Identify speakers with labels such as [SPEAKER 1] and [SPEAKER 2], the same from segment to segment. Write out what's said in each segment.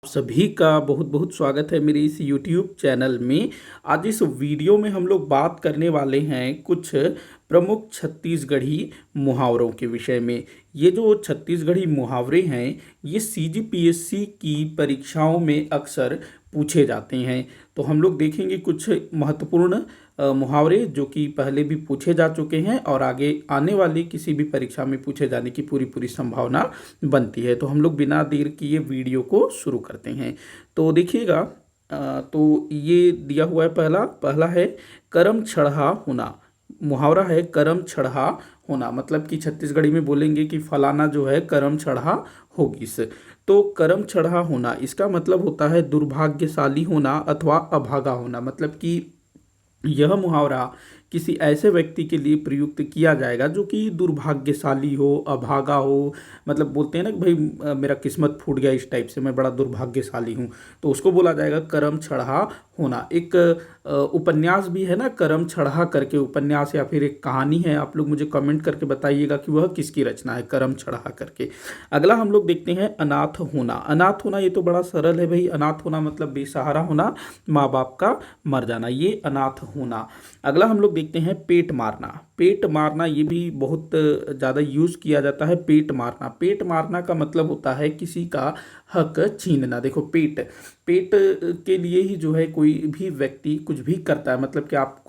[SPEAKER 1] सभी का बहुत बहुत स्वागत है मेरे इस YouTube चैनल में। आज इस वीडियो में हम लोग बात करने वाले हैं कुछ प्रमुख छत्तीसगढ़ी मुहावरों के विषय में। ये जो छत्तीसगढ़ी मुहावरे हैं ये CGPSC की परीक्षाओं में अक्सर पूछे जाते हैं। तो हम लोग देखेंगे कुछ महत्वपूर्ण मुहावरे जो कि पहले भी पूछे जा चुके हैं और आगे आने वाली किसी भी परीक्षा में पूछे जाने की पूरी पूरी संभावना बनती है। तो हम लोग बिना देर किए वीडियो को शुरू करते हैं। तो देखिएगा, तो ये दिया हुआ है पहला पहला है करम छढ़ा होना। मुहावरा है करम छढ़ा होना, मतलब कि छत्तीसगढ़ी में बोलेंगे कि फलाना जो है करम छढ़ा होगिस। तो करम छढ़ा होना इसका मतलब होता है दुर्भाग्यशाली होना अथवा अभागा होना। मतलब कि यह मुहावरा किसी ऐसे व्यक्ति के लिए प्रयुक्त किया जाएगा जो कि दुर्भाग्यशाली हो, अभागा हो। मतलब बोलते हैं ना कि भाई मेरा किस्मत फूट गया, इस टाइप से मैं बड़ा दुर्भाग्यशाली हूँ, तो उसको बोला जाएगा करम छढ़ा होना। एक उपन्यास भी है ना करम छढ़ा करके, उपन्यास या फिर एक कहानी है। आप लोग मुझे कमेंट करके बताइएगा कि वह किसकी रचना है, करम छढ़ा करके। अगला हम लोग देखते हैं अनाथ होना। अनाथ होना ये तो बड़ा सरल है भाई। अनाथ होना मतलब बेसहारा होना, माँ बाप का मर जाना, ये अनाथ होना। अगला हम लोग देखते हैं पेट मारना। पेट मारना ये भी बहुत ज़्यादा यूज़ किया जाता है। पेट मारना, पेट मारना का मतलब होता है किसी का हक छीनना। देखो पेट पेट के लिए ही जो है कोई भी व्यक्ति कुछ भी करता है। मतलब कि आप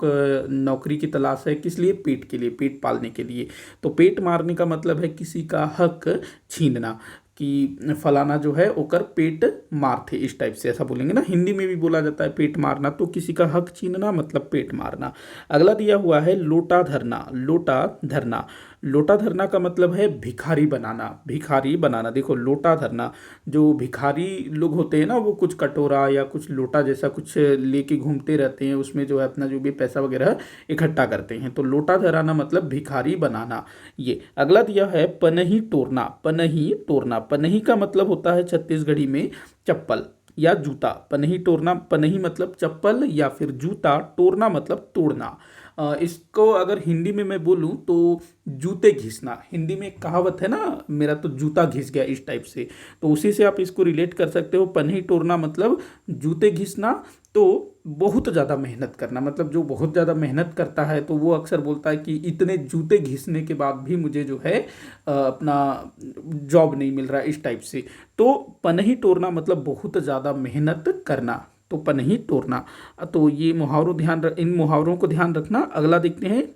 [SPEAKER 1] नौकरी की तलाश है किस लिए, पेट के लिए, पेट पालने के लिए। तो पेट मारने का मतलब है किसी का हक छीनना, कि फलाना जो है ओकर पेट मार थे, इस टाइप से ऐसा बोलेंगे ना। हिंदी में भी बोला जाता है पेट मारना, तो किसी का हक छीनना मतलब पेट मारना। अगला दिया हुआ है लोटा धरना। लोटा धरना, लोटा धरना का मतलब है भिखारी बनाना, भिखारी बनाना। देखो लोटा धरना, जो भिखारी लोग होते हैं ना वो कुछ कटोरा या कुछ लोटा जैसा कुछ लेके घूमते रहते हैं, उसमें जो है अपना जो भी पैसा वगैरह इकट्ठा करते हैं। तो लोटा धराना मतलब भिखारी बनाना। ये अगला दिया है पनही तोड़ना। पनही तोड़ना, पनही का मतलब होता है छत्तीसगढ़ी में चप्पल या जूता। पनही तोड़ना, पनही मतलब चप्पल या फिर जूता, तोड़ना मतलब तोड़ना। इसको अगर हिंदी में मैं बोलूं तो जूते घिसना। हिंदी में एक कहावत है ना, मेरा तो जूता घिस गया, इस टाइप से। तो उसी से आप इसको रिलेट कर सकते हो। पनही तोड़ना मतलब जूते घिसना। तो बहुत ज़्यादा मेहनत करना, मतलब जो बहुत ज़्यादा मेहनत करता है तो वो अक्सर बोलता है कि इतने जूते घिसने के बाद भी मुझे जो है अपना जॉब नहीं मिल रहा है, इस टाइप से। तो पनही तोड़ना मतलब बहुत ज़्यादा मेहनत करना, तो पनही तोड़ना। तो ये इन मुहावरों को ध्यान रखना। अगला देखते हैं।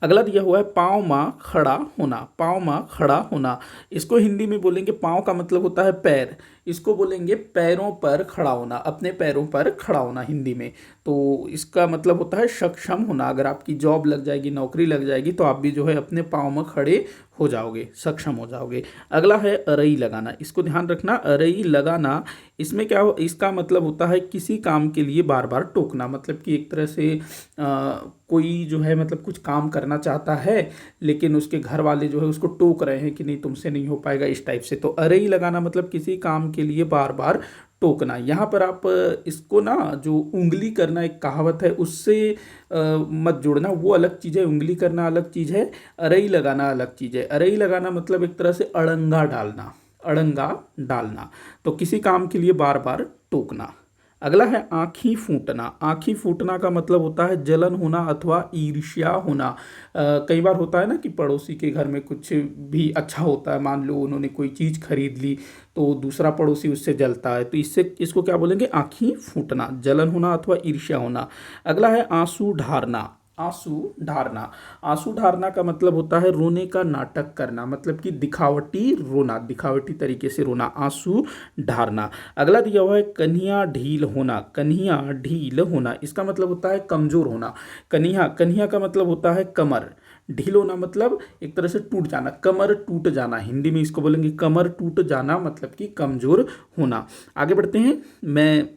[SPEAKER 1] अगला दिया हुआ है पाँव माँ खड़ा होना। पाँव माँ खड़ा होना, इसको हिंदी में बोलेंगे, पाँव का मतलब होता है पैर, इसको बोलेंगे पैरों पर खड़ा होना, अपने पैरों पर खड़ा होना हिंदी में। तो इसका मतलब होता है सक्षम होना। अगर आपकी जॉब लग जाएगी, नौकरी लग जाएगी, तो आप भी जो है अपने पाँव में खड़े हो जाओगे, सक्षम हो जाओगे। अगला है अरई लगाना। इसको ध्यान रखना, अरई लगाना, इसमें क्या हो, इसका मतलब होता है किसी काम के लिए बार बार टोकना। मतलब कि एक तरह से कोई जो है मतलब कुछ काम करना चाहता है लेकिन उसके घर वाले जो है उसको टोक रहे हैं कि नहीं तुमसे नहीं हो पाएगा, इस टाइप से। तो अरई लगाना मतलब किसी काम के लिए बार बार टोकना। यहाँ पर आप इसको ना, जो उंगली करना एक कहावत है उससे मत जोड़ना, वो अलग चीज़ है। उंगली करना अलग चीज़ है, अरई लगाना अलग चीज़ है। अरई लगाना मतलब एक तरह से अड़ंगा डालना, अड़ंगा डालना। तो किसी काम के लिए बार बार टोकना। अगला है आँखी फूटना। आँखी फूटना का मतलब होता है जलन होना अथवा ईर्ष्या होना। कई बार होता है ना कि पड़ोसी के घर में कुछ भी अच्छा होता है, मान लो उन्होंने कोई चीज़ खरीद ली तो दूसरा पड़ोसी उससे जलता है, तो इससे इसको क्या बोलेंगे, आँखी फूटना, जलन होना अथवा ईर्ष्या होना। अगला है आंसू ढारना। आंसू ढारना, आंसू ढारना का मतलब होता है रोने का नाटक करना, मतलब कि दिखावटी रोना, दिखावटी तरीके से रोना, आंसू ढारना। अगला दिया हुआ है कन्हिया ढील होना। कन्हिया ढील होना, इसका मतलब होता है कमजोर होना। कन्हिया, कन्हिया का मतलब होता है कमर। ढील होना मतलब एक तरह से टूट जाना, कमर टूट जाना। हिंदी में इसको बोलेंगे कमर टूट जाना, मतलब कि कमजोर होना। आगे बढ़ते हैं। मैं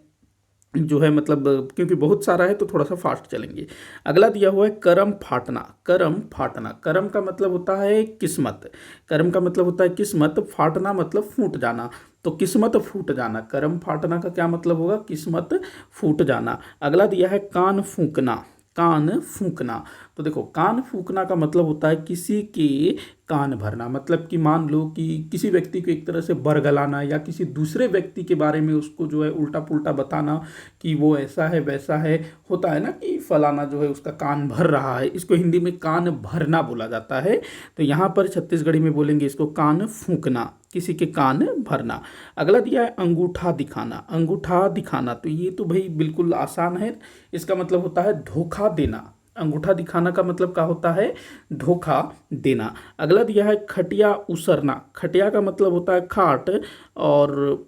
[SPEAKER 1] जो है मतलब क्योंकि बहुत सारा है तो थोड़ा सा फास्ट चलेंगे। अगला दिया हुआ है करम फाटना। करम फाटना, करम का मतलब होता है किस्मत। करम का मतलब होता है किस्मत, फाटना मतलब फूट जाना। तो किस्मत फूट जाना, करम फाटना का क्या मतलब होगा, किस्मत फूट जाना। अगला दिया है कान फूंकना। कान फूंकना, तो देखो कान फूकना का मतलब होता है किसी के कान भरना, मतलब कि मान लो कि किसी व्यक्ति को एक तरह से बरगलाना या किसी दूसरे व्यक्ति के बारे में उसको जो है उल्टा पुल्टा बताना कि वो ऐसा है वैसा है। होता है ना कि फलाना जो है उसका कान भर रहा है, इसको हिंदी में कान भरना बोला जाता है। तो यहाँ पर छत्तीसगढ़ी में बोलेंगे इसको कान फूंकना, किसी के कान भरना। अगला दिया है अंगूठा दिखाना। अंगूठा दिखाना तो ये तो भाई बिल्कुल आसान है, इसका मतलब होता है धोखा देना। अंगूठा दिखाना का मतलब क्या होता है? धोखा देना। अगला दिया है खटिया उसरना। खटिया का मतलब होता है खाट, और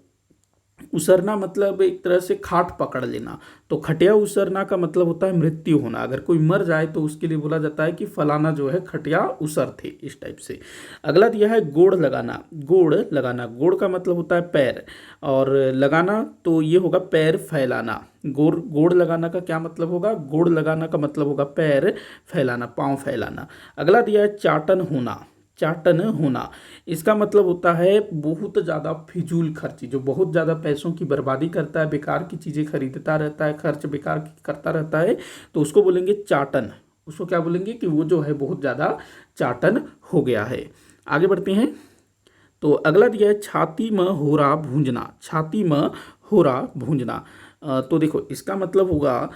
[SPEAKER 1] उसरना मतलब एक तरह से खाट पकड़ लेना। तो खटिया उसरना का मतलब होता है मृत्यु होना। अगर कोई मर जाए तो उसके लिए बोला जाता है कि फलाना जो है खटिया उसर थे, इस टाइप से। अगला दिया है गोड़ लगाना। गोड़ लगाना, गोड़ का मतलब होता है पैर, और लगाना तो ये होगा पैर फैलाना। गोड़ गोड़ लगाना का क्या मतलब होगा? गोड़ लगाना का मतलब होगा पैर फैलाना, पाँव फैलाना। अगला दिया है चाटन होना। चाटन होना, इसका मतलब होता है बहुत ज़्यादा फिजूल खर्ची, जो बहुत ज़्यादा पैसों की बर्बादी करता है, बेकार की चीज़ें खरीदता रहता है, खर्च बेकार करता रहता है, तो उसको बोलेंगे चाटन। उसको क्या बोलेंगे कि वो जो है बहुत ज़्यादा चाटन हो गया है। आगे बढ़ते हैं। तो अगला दिया है छाती में होरा भूंजना। छाती में होरा भूंजना, तो देखो इसका मतलब होगा,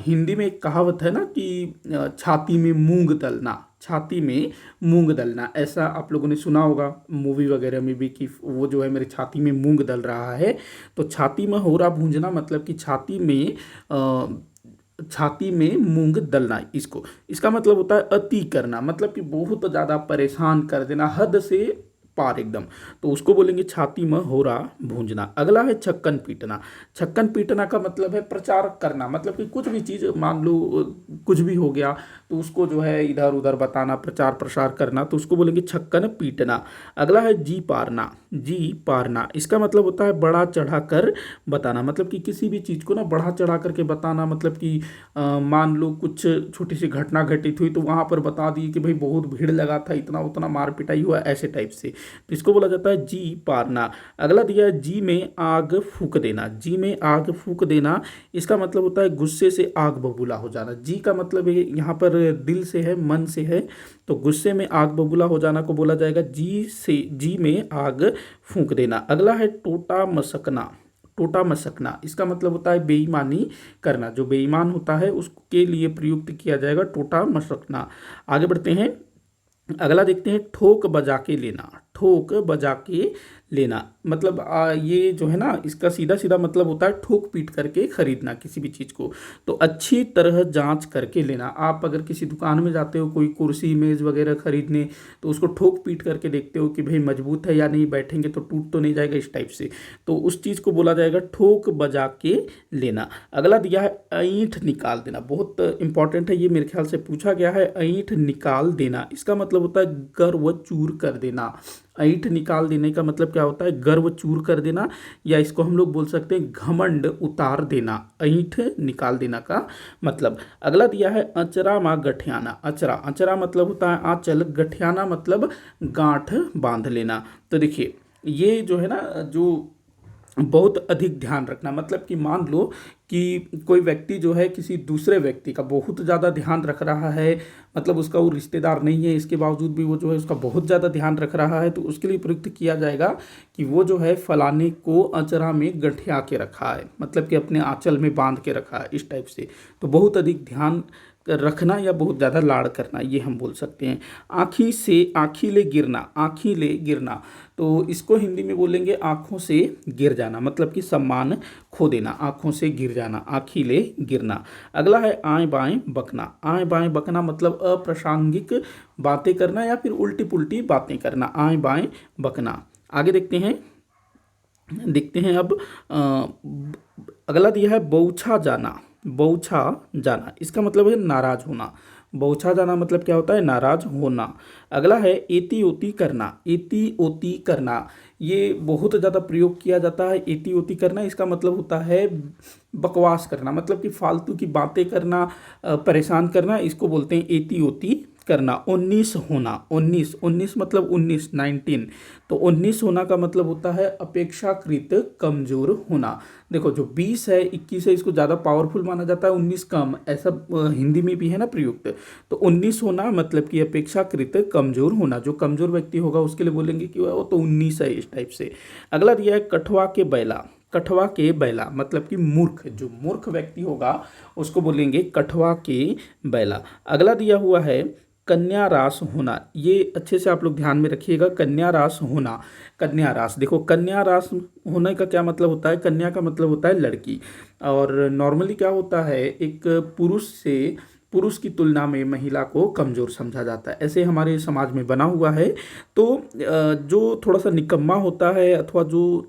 [SPEAKER 1] हिंदी में एक कहावत है ना कि छाती में मूंग दलना। छाती में मूंग दलना, ऐसा आप लोगों ने सुना होगा मूवी वगैरह में भी कि वो जो है मेरे छाती में मूंग दल रहा है। तो छाती में होरा भूंजना मतलब कि छाती में मूंग दलना। इसका मतलब होता है अति करना, मतलब कि बहुत ज़्यादा परेशान कर देना, हद से पार एकदम। तो उसको बोलेंगे छाती में होरा भूंजना। अगला है छक्कन पीटना। छक्कन पीटना का मतलब है प्रचार करना, मतलब कि कुछ भी चीज़ मान लो कुछ भी हो गया तो उसको जो है इधर उधर बताना, प्रचार प्रसार करना, तो उसको बोलेंगे छक्कन पीटना। अगला है जी पारना। जी पारना, इसका मतलब होता है बड़ा चढ़ा कर बताना, मतलब कि किसी भी चीज़ को ना बढ़ा चढ़ा करके बताना। मतलब कि मान लो कुछ छोटी सी घटना घटित हुई तो वहाँ पर बता दिए कि भाई बहुत भीड़ लगा था, इतना उतना मार पिटाई हुआ, ऐसे टाइप से। तो इसको बोला जाता है जी पारना। अगला दिया है जी में आग फूक देना। जी में आग फूक देना, इसका मतलब होता है गुस्से से आग बबूला हो जाना। जी का मतलब है यहाँ पर दिल से है, मन से है, तो गुस्से में आग बबूला हो जाना को बोला जाएगा जी में आग फूक देना। अगला है टोटा मसकना। टोटा मसकना, इसका मतलब होता है बेईमानी करना। जो बेईमान होता है उसके लिए प्रयुक्त किया जाएगा टोटा मसकना। आगे बढ़ते हैं। अगला देखते हैं ठोक बजा के लेना। ठोक बजा के लेना मतलब ये जो है ना, इसका सीधा सीधा मतलब होता है ठोक पीट करके खरीदना किसी भी चीज़ को। तो अच्छी तरह जांच करके लेना। आप अगर किसी दुकान में जाते हो कोई कुर्सी मेज़ वगैरह खरीदने, तो उसको ठोक पीट करके देखते हो कि भाई मजबूत है या नहीं, बैठेंगे तो टूट तो नहीं जाएगा, इस टाइप से। तो उस चीज़ को बोला जाएगा ठोक बजा के लेना। अगला दिया है ऐंठ निकाल देना। बहुत इंपॉर्टेंट है ये, मेरे ख्याल से पूछा गया है। ऐंठ निकाल देना, इसका मतलब होता है गर्व चूर कर देना। ऐंठ निकाल देने का मतलब क्या होता है? गर्व चूर कर देना, या इसको हम लोग बोल सकते हैं घमंड उतार देना। ऐंठ निकाल देना का मतलब। अगला दिया है अचरा मा गठियाना। अचरा, अचरा मतलब होता है आंचल, गठियाना मतलब गांठ बांध लेना। तो देखिए ये जो है ना, जो बहुत अधिक ध्यान रखना, मतलब कि मान लो कि कोई व्यक्ति जो है किसी दूसरे व्यक्ति का बहुत ज़्यादा ध्यान रख रहा है, मतलब उसका वो रिश्तेदार नहीं है, इसके बावजूद भी वो जो है उसका बहुत ज़्यादा ध्यान रख रहा है, तो उसके लिए प्रयुक्त किया जाएगा कि वो जो है फलाने को अचरा में गठिया के रखा है, मतलब कि अपने आंचल में बांध के रखा है, इस टाइप से। तो बहुत अधिक ध्यान रखना या बहुत ज़्यादा लाड़ करना, ये हम बोल सकते हैं। आँखी से आँखी ले गिरना। आँखी ले गिरना, तो इसको हिंदी में बोलेंगे आँखों से गिर जाना, मतलब कि सम्मान खो देना, आँखों से गिर जाना, आँखी ले गिरना। अगला है आएँ बाएँ बकना। आएँ बाएँ बकना मतलब अप्रासंगिक बातें करना या फिर उल्टी पुल्टी बातें करना, आएँ बाएँ बकना। आगे देखते हैं अब। अगला दिया है बौछा जाना। बौछा जाना, इसका मतलब है नाराज होना। बौछा जाना मतलब क्या होता है? नाराज होना। अगला है एती ओती करना। एती ओती करना, ये बहुत ज़्यादा प्रयोग किया जाता है। एती ओती करना, इसका मतलब होता है बकवास करना, मतलब कि फालतू की बातें करना, परेशान करना, इसको बोलते हैं एती ओती करना, 19 होना, 19 मतलब 19 तो 19 होना का मतलब होता है अपेक्षाकृत कमजोर होना। देखो जो 20 है, 21 है, इसको ज़्यादा पावरफुल माना जाता है, 19 कम, ऐसा हिंदी में भी है ना प्रयुक्त। तो 19 होना मतलब कि अपेक्षाकृत कमजोर होना, जो कमजोर व्यक्ति होगा उसके लिए बोलेंगे कि वो तो 19 है, इस टाइप से। अगला दिया है कठवा के बैला। कठवा के बैला मतलब कि मूर्ख, जो मूर्ख व्यक्ति होगा उसको बोलेंगे कठवा के बैला। अगला दिया हुआ है कन्या रास होना। ये अच्छे से आप लोग ध्यान में रखिएगा, कन्या रास होना। कन्या रास, देखो कन्या रास होने का क्या मतलब होता है, कन्या का मतलब होता है लड़की, और नॉर्मली क्या होता है, एक पुरुष की तुलना में महिला को कमज़ोर समझा जाता है, ऐसे हमारे समाज में बना हुआ है। तो जो थोड़ा सा निकम्मा होता है अथवा जो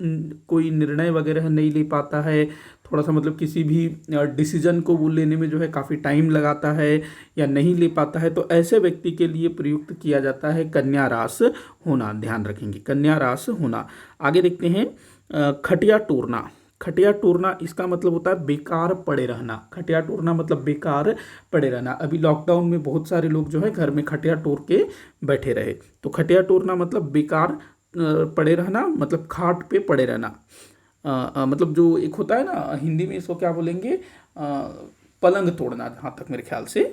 [SPEAKER 1] कोई निर्णय वगैरह नहीं ले पाता है, थोड़ा सा मतलब किसी भी डिसीजन को वो लेने में जो है काफ़ी टाइम लगाता है या नहीं ले पाता है, तो ऐसे व्यक्ति के लिए प्रयुक्त किया जाता है कन्या रास होना। ध्यान रखेंगे, कन्या रास होना। आगे देखते हैं खटिया टूरना। खटिया टूरना इसका मतलब होता है बेकार पड़े रहना। खटिया टूरना मतलब बेकार पड़े रहना। अभी लॉकडाउन में बहुत सारे लोग जो है घर में खटिया टूर के बैठे रहे, तो खटिया टूरना मतलब बेकार पड़े रहना, मतलब खाट पे पड़े रहना। मतलब जो एक होता है ना, हिंदी में इसको क्या बोलेंगे, पलंग तोड़ना, जहाँ तक मेरे ख्याल से।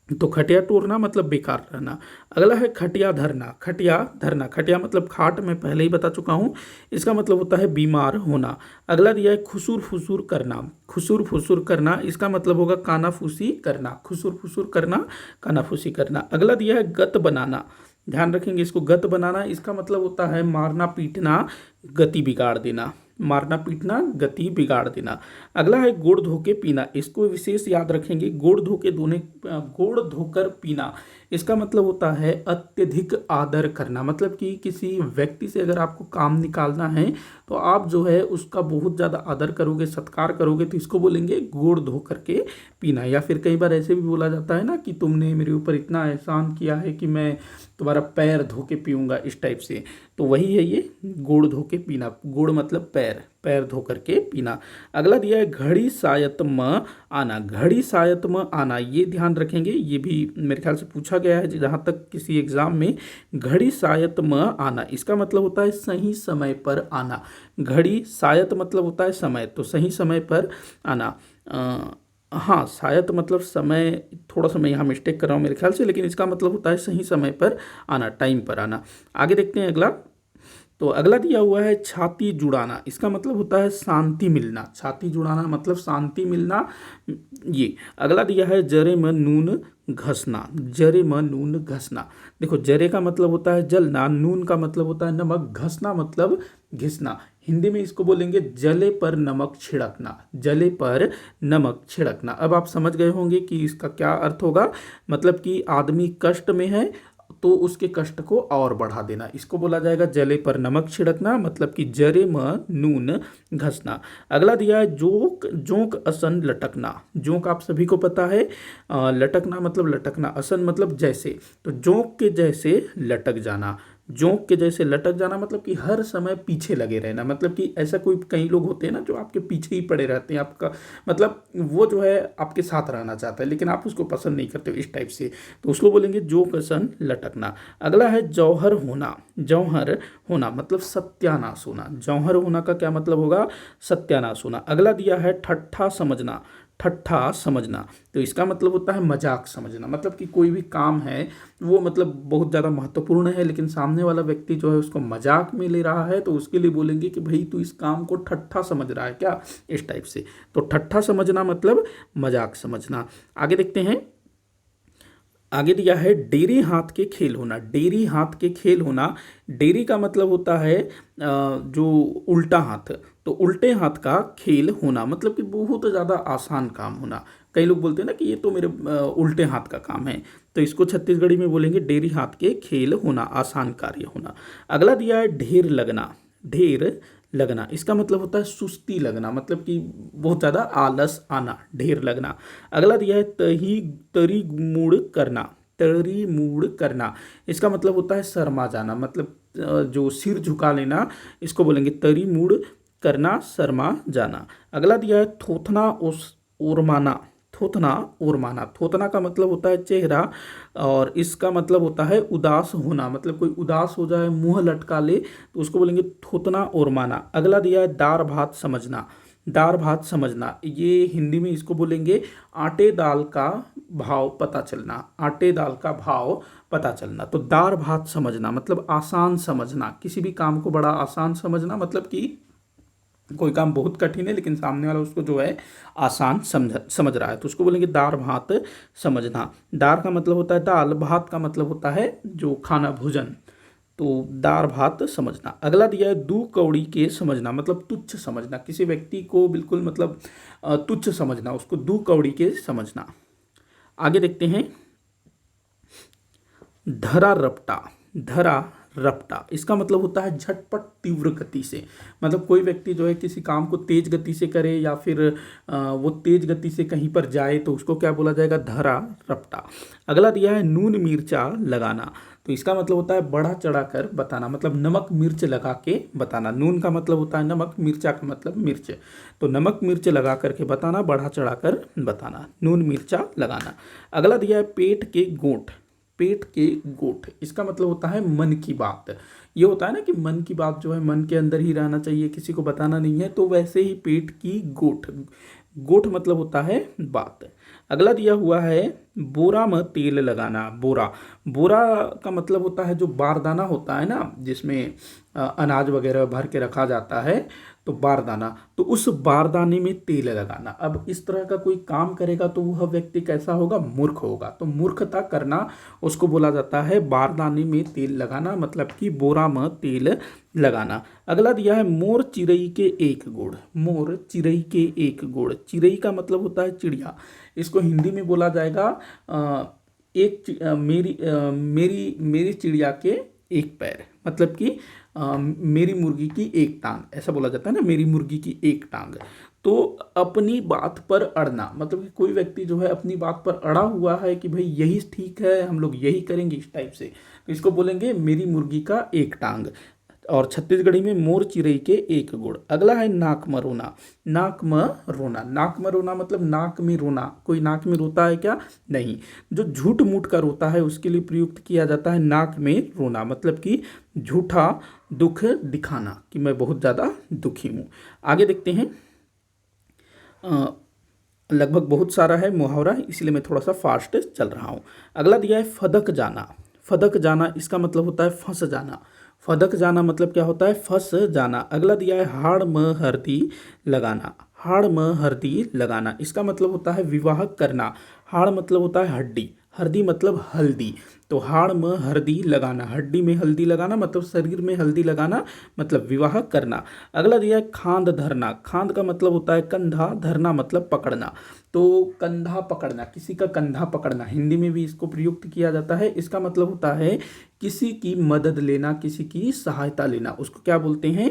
[SPEAKER 1] तो खटिया टूरना मतलब बेकार रहना। अगला है खटिया धरना। खटिया धरना, खटिया मतलब खाट, मैं पहले ही बता चुका हूँ, इसका मतलब होता है बीमार होना। अगला दिया है खुसूर फुसूर करना। खुसूर फुसूर करना इसका मतलब होगा कानाफूसी करना। खुसूर फुसूर करना, कानाफूसी करना। अगला दिया है गत बनाना। ध्यान रखेंगे इसको, गत बनाना इसका मतलब होता है मारना पीटना, गति बिगाड़ देना। मारना पीटना, गति बिगाड़ देना। अगला है गोड़ धो के पीना। इसको विशेष याद रखेंगे, गोड़ धोकर पीना इसका मतलब होता है अत्यधिक आदर करना। मतलब कि किसी व्यक्ति से अगर आपको काम निकालना है तो आप जो है उसका बहुत ज़्यादा आदर करोगे, सत्कार करोगे, तो इसको बोलेंगे गोड़ धो करके पीना। या फिर कई बार ऐसे भी बोला जाता है ना कि तुमने मेरे ऊपर इतना एहसान किया है कि मैं तुम्हारा पैर धो के पीऊँगा, इस टाइप से। तो वही है ये गोड़ धो के पीना। गोड़ मतलब पैर, पैर धो करके पीना। अगला दिया है घड़ी सायत म आना। घड़ी सायत म आना, ये ध्यान रखेंगे, ये भी मेरे ख्याल से पूछा गया है जहाँ तक किसी एग्जाम में। घड़ी सायत म आना इसका मतलब होता है सही समय पर आना। घड़ी सायत मतलब होता है समय, तो सही समय पर आना। हाँ, शायद मतलब समय, थोड़ा सा मैं यहाँ मिस्टेक कर रहा हूँ मेरे ख्याल से, लेकिन इसका मतलब होता है सही समय पर आना, टाइम पर आना। आगे देखते हैं अगला। तो अगला दिया हुआ है छाती जुड़ाना। इसका मतलब होता है शांति मिलना। छाती जुड़ाना मतलब शांति मिलना। ये अगला दिया है जरे में नून घसना। जरे में नून घसना, देखो जरे का मतलब होता है जलना, नून का मतलब होता है नमक, घसना मतलब घिसना। हिंदी में इसको बोलेंगे जले पर नमक छिड़कना। जले पर नमक छिड़कना। अब आप समझ गए होंगे कि इसका क्या अर्थ होगा। मतलब कि आदमी कष्ट में है तो उसके कष्ट को और बढ़ा देना, इसको बोला जाएगा जले पर नमक छिड़कना, मतलब कि जरे में नून घसना। अगला दिया है जोक, जोंक असन लटकना। जोंक आप सभी को पता है, लटकना मतलब लटकना, असन मतलब जैसे, तो जोंक के जैसे लटक जाना। जोंक के जैसे लटक जाना मतलब कि हर समय पीछे लगे रहना। मतलब कि ऐसा कोई कई लोग होते हैं ना जो आपके पीछे ही पड़े रहते हैं, आपका मतलब वो जो है आपके साथ रहना चाहता है लेकिन आप उसको पसंद नहीं करते हो, इस टाइप से, तो उसको बोलेंगे जोंक असन लटकना। अगला है जौहर होना। जौहर होना मतलब सत्यानाश होना। जौहर होना का क्या मतलब होगा, सत्यानाश होना। अगला दिया है ठट्ठा समझना। ठट्ठा समझना, तो इसका मतलब होता है मजाक समझना। मतलब कि कोई भी काम है वो मतलब बहुत ज़्यादा महत्वपूर्ण है लेकिन सामने वाला व्यक्ति जो है उसको मजाक में ले रहा है, तो उसके लिए बोलेंगे कि भाई तू इस काम को ठट्ठा समझ रहा है क्या, इस टाइप से। तो ठट्ठा समझना मतलब मजाक समझना। आगे देखते हैं। आगे दिया है डेरी हाथ के खेल होना। डेरी हाथ के खेल होना, डेरी का मतलब होता है जो उल्टा हाथ, तो उल्टे हाथ का खेल होना मतलब कि बहुत ज़्यादा आसान काम होना। कई लोग बोलते हैं ना कि ये तो मेरे उल्टे हाथ का काम है, तो इसको छत्तीसगढ़ी में बोलेंगे डेरी हाथ के खेल होना, आसान कार्य होना। अगला दिया है ढेर लगना। ढेर लगना इसका मतलब होता है सुस्ती लगना, मतलब कि बहुत ज़्यादा आलस आना, ढेर लगना। अगला दिया है तरी मूड़ करना। तरी मूड़ करना इसका मतलब होता है शर्मा जाना, मतलब जो सिर झुका लेना, इसको बोलेंगे तरी मूड़ करना, शर्मा जाना। अगला दिया है थोथना ओरमाना। थोतना ओरमाना। थोतना का मतलब होता है चेहरा और इसका मतलब होता है उदास होना, मतलब कोई उदास हो जाए, मुंह लटका ले तो उसको बोलेंगे थोतना ओरमाना। अगला दिया है दार भात समझना। दार भात समझना, ये हिंदी में इसको बोलेंगे आटे दाल का भाव पता चलना। आटे दाल का भाव पता चलना। तो दार भात समझना मतलब आसान समझना, किसी भी काम को बड़ा आसान समझना, मतलब कि कोई काम बहुत कठिन है लेकिन सामने वाला उसको जो है आसान समझ रहा है तो उसको बोलेंगे दार भात समझना। दार का मतलब होता है दाल, भात का मतलब होता है जो खाना भोजन, तो दार भात समझना। अगला दिया है दू कौड़ी के समझना, मतलब तुच्छ समझना, किसी व्यक्ति को बिल्कुल मतलब तुच्छ समझना, उसको दू कौड़ी के समझना। आगे देखते हैं धरा रपटा। धरा रपटा इसका मतलब होता है झटपट तीव्र गति से, मतलब कोई व्यक्ति जो है किसी काम को तेज गति से करे या फिर वो तेज गति से कहीं पर जाए तो उसको क्या बोला जाएगा, धरा रपटा। अगला दिया है नून मिर्चा लगाना, तो इसका मतलब होता है बढ़ा चढ़ा कर बताना, मतलब नमक मिर्च लगा के बताना। नून का मतलब होता है नमक, मिर्चा का मतलब मिर्च, तो नमक मिर्च लगा करके बताना, बढ़ा चढ़ा कर बताना, नून मिर्चा लगाना। अगला दिया है पेट के गोंठ। पेट के गोठ इसका मतलब होता है मन की बात। ये होता है ना कि मन की बात जो है मन के अंदर ही रहना चाहिए, किसी को बताना नहीं है, तो वैसे ही पेट की गोठ। गोठ मतलब होता है बात। अगला दिया हुआ है बोरा में तेल लगाना। बोरा, बोरा का मतलब होता है जो बारदाना होता है ना, जिसमें अनाज वगैरह भर के रखा जाता है, तो बारदाना, तो उस बारदाने में तेल लगाना। अब इस तरह का कोई काम करेगा तो वह व्यक्ति कैसा होगा, मूर्ख होगा, तो मूर्खता करना उसको बोला जाता है बारदाने में तेल लगाना, मतलब कि बोरा में तेल लगाना। अगला दिया है मोर चिड़ई के एक गोड़। मोर चिड़ई के एक गोड़, चिड़ई का मतलब होता है चिड़िया, इसको हिंदी में बोला जाएगा मेरी मेरी चिड़िया के एक पैर, मतलब कि मेरी मुर्गी की एक टांग, ऐसा बोला जाता है ना, मेरी मुर्गी की एक टांग। तो अपनी बात पर अड़ना, मतलब कि कोई व्यक्ति जो है अपनी बात पर अड़ा हुआ है कि भाई यही ठीक है, हम लोग यही करेंगे इस टाइप से, तो इसको बोलेंगे मेरी मुर्गी का एक टांग। और छत्तीसगढ़ी में मोर चिड़ई के एक गुड़। अगला है नाक में रोना। नाक में रोना, नाक में रोना मतलब नाक में रोना, कोई नाक में रोता है क्या, नहीं, जो झूठ मूठ का रोता है उसके लिए प्रयुक्त किया जाता है नाक में रोना, मतलब कि झूठा दुख दिखाना कि मैं बहुत ज़्यादा दुखी हूँ। आगे देखते हैं, लगभग बहुत सारा है मुहावरा, इसलिए मैं थोड़ा सा फास्ट चल रहा हूँ। अगला दिया है फदक जाना। फदक जाना इसका मतलब होता है फंस जाना। फदक जाना मतलब क्या होता है, फंस जाना। अगला दिया है हाड़ में हल्दी लगाना। हाड़ में हल्दी लगाना इसका मतलब होता है विवाह करना। हाड़ मतलब होता है हड्डी, हल्दी मतलब हल्दी, तो हाड़ में हल्दी लगाना, हड्डी में हल्दी लगाना मतलब शरीर में हल्दी लगाना, मतलब विवाह करना। अगला दिया है खांद धरना। खांद का मतलब होता है कंधा, धरना मतलब पकड़ना, तो कंधा पकड़ना, किसी का कंधा पकड़ना, हिंदी में भी इसको प्रयुक्त किया जाता है। इसका मतलब होता है किसी की मदद लेना, किसी की सहायता लेना, उसको क्या बोलते हैं,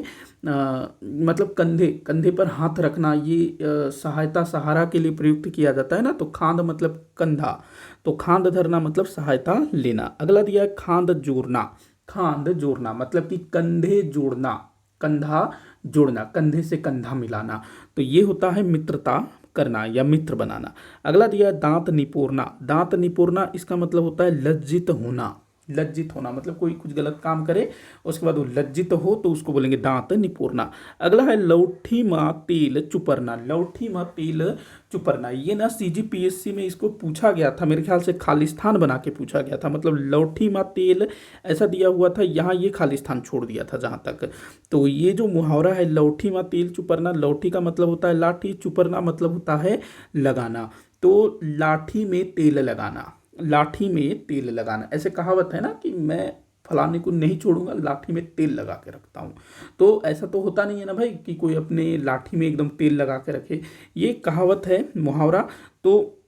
[SPEAKER 1] मतलब कंधे, कंधे पर हाथ रखना, ये सहायता सहारा के लिए प्रयुक्त किया जाता है ना, तो खांद मतलब कंधा, तो खांद धरना मतलब सहायता लेना। अगला दिया है खांद जोड़ना। खांद जोड़ना मतलब कि कंधे जोड़ना, कंधा जोड़ना, कंधे से कंधा मिलाना, तो ये होता है मित्रता करना या मित्र बनाना। अगला दिया है दांत निपोरना। दांत निपोरना इसका मतलब होता है लज्जित होना। लज्जित होना मतलब कोई कुछ गलत काम करे उसके बाद वो लज्जित हो तो उसको बोलेंगे दांत निपोरना। अगला है लौठी माँ तेल चुपरना। लौठी माँ तेल चुपरना, ये ना CGPSC में इसको पूछा गया था, मेरे ख्याल से खालिस्तान बना के पूछा गया था, मतलब लौठी माँ तेल ऐसा दिया हुआ था, यहाँ ये खालिस्तान छोड़ दिया था जहाँ तक। तो ये जो मुहावरा है लौठी माँ तेल चुपरना, लौठी का मतलब होता है लाठी, चुपरना मतलब होता है लगाना, तो लाठी में तेल लगाना, लाठी में तेल लगाना। ऐसे कहावत है ना कि मैं फलाने को नहीं छोड़ूंगा, लाठी में तेल लगा के रखता हूँ, तो ऐसा तो होता नहीं है ना भाई कि कोई अपने लाठी में एकदम तेल लगा के रखे, ये कहावत है मुहावरा। तो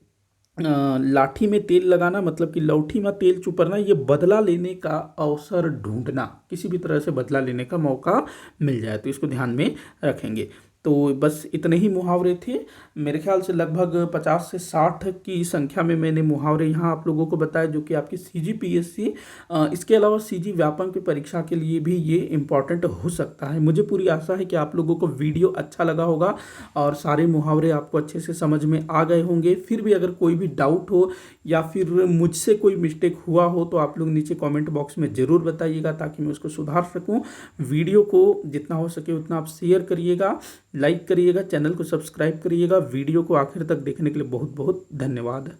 [SPEAKER 1] लाठी में तेल लगाना मतलब कि लौठी में तेल चुपरना, ये बदला लेने का अवसर ढूंढना, किसी भी तरह से बदला लेने का मौका मिल जाए तो इसको ध्यान में रखेंगे। तो बस इतने ही मुहावरे थे। मेरे ख्याल से लगभग 50 से 60 की संख्या में मैंने मुहावरे यहाँ आप लोगों को बताए, जो कि आपकी CGPSC इसके अलावा CG व्यापम की परीक्षा के लिए भी ये इम्पॉर्टेंट हो सकता है। मुझे पूरी आशा है कि आप लोगों को वीडियो अच्छा लगा होगा और सारे मुहावरे आपको अच्छे से समझ में आ गए होंगे। फिर भी अगर कोई भी डाउट हो या फिर मुझसे कोई मिस्टेक हुआ हो तो आप लोग नीचे कमेंट बॉक्स में ज़रूर बताइएगा, ताकि मैं उसको सुधार सकूं। वीडियो को जितना हो सके उतना आप शेयर करिएगा, लाइक करिएगा, चैनल को सब्सक्राइब करिएगा। वीडियो को आखिर तक देखने के लिए बहुत बहुत धन्यवाद।